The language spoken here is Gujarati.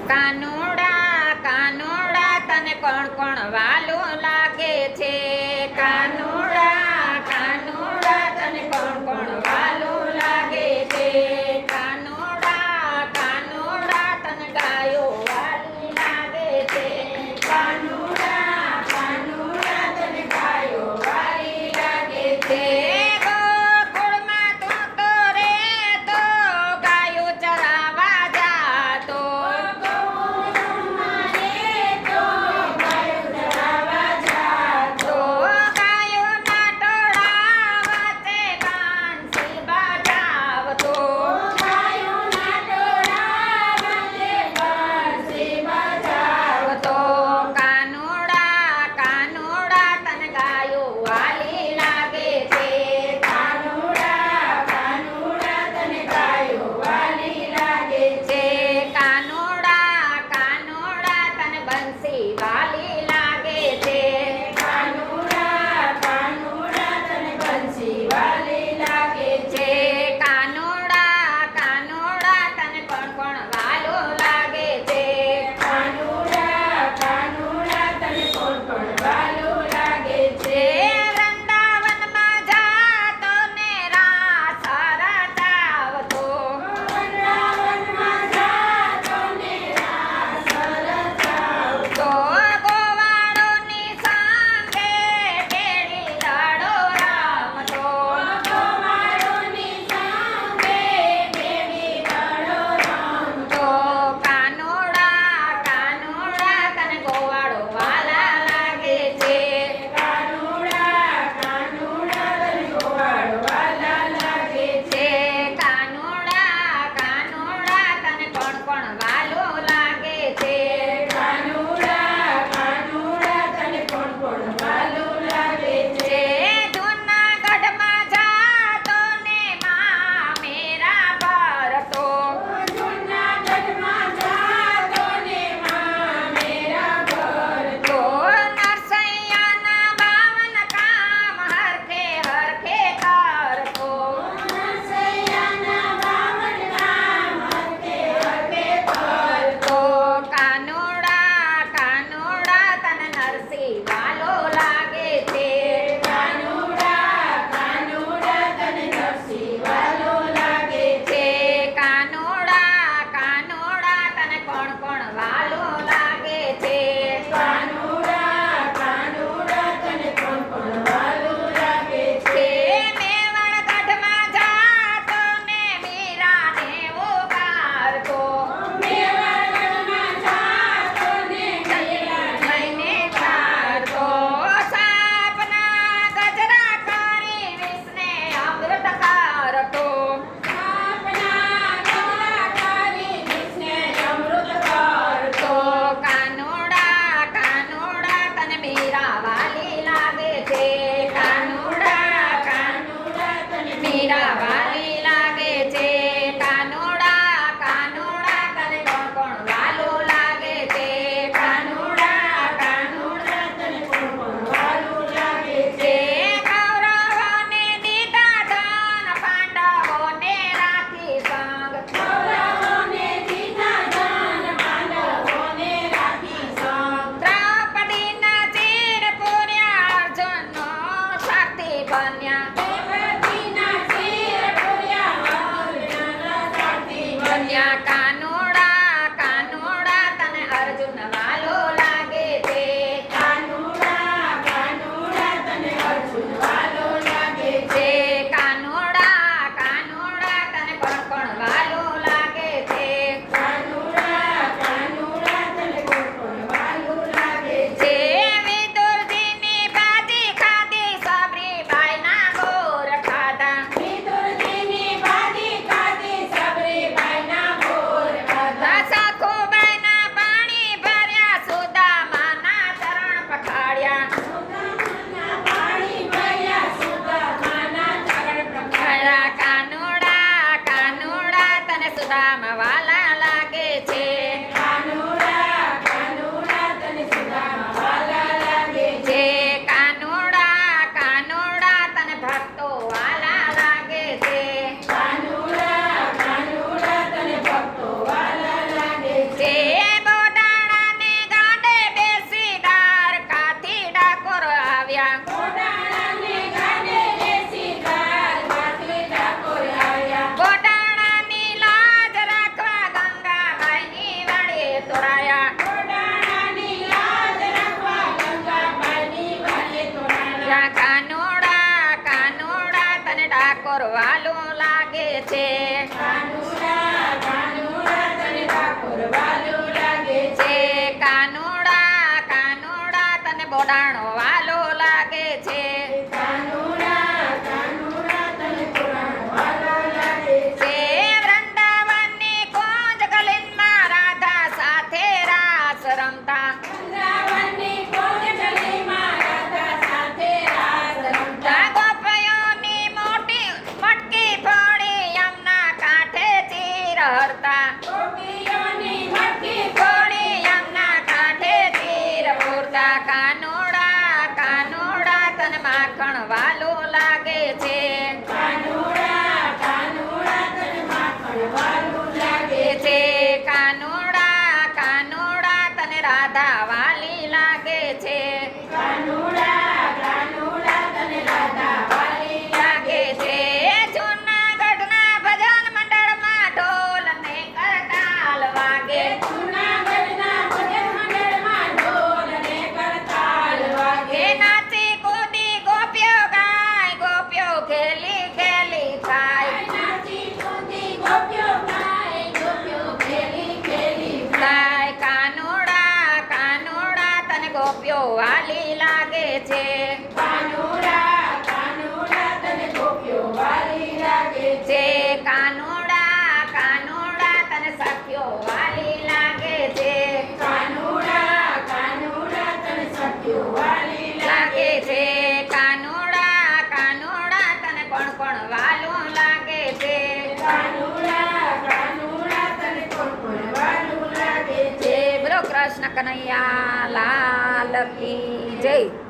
કાનુડા કાનુડા તને કોણ કોણ વાલું લાગે છે કાનુડા કાનુડા તને કોણ કોણ વાલું લાગે છે કાનુડા કાનુડા તને ગાયો વાલી લાગે છે કાનુડા કાનુડા તને ગાયો વાલી લાગે છે ગોકુળમાં તું તો રહેતો ગાયો ચરાવવા જાતો ગોકુળમાં રહેતો ગાયો ચરાવવા રાધા વાલી લાગે છે કાનુડા તને રાધા વાલી લાગે છે જૂનાગઢના ભજન મંડળમાં ઢોલ ને કરતાલ વાગે જૂનાગઢના ભજન મંડળમાં ઢોલ ને કરતાલ વાગે એ નાચી કૂદી ગોપીઓ ગાય ગોપીઓ ખેલી ખેલી ખાય નાચી કૂદી ગોપીઓ ગાય ગોપીઓ ખેલી ખેલી ગાય કાનુડા તને ગોપીઓ વાલી લાગે છે કાનુડા તને ગોપીઓ વાલી લાગે જે કાનુડા તને સખીઓ વાલી લાગે છે કાનુડા તને સખીઓ વાલી લાગે છે કાનુડા તને કોણ કોણ વાલું લાગે છે કાનુડા તને કોણ વાલું લાગે છે જય બોલો કૃષ્ણ કનૈયા લાલ કી જય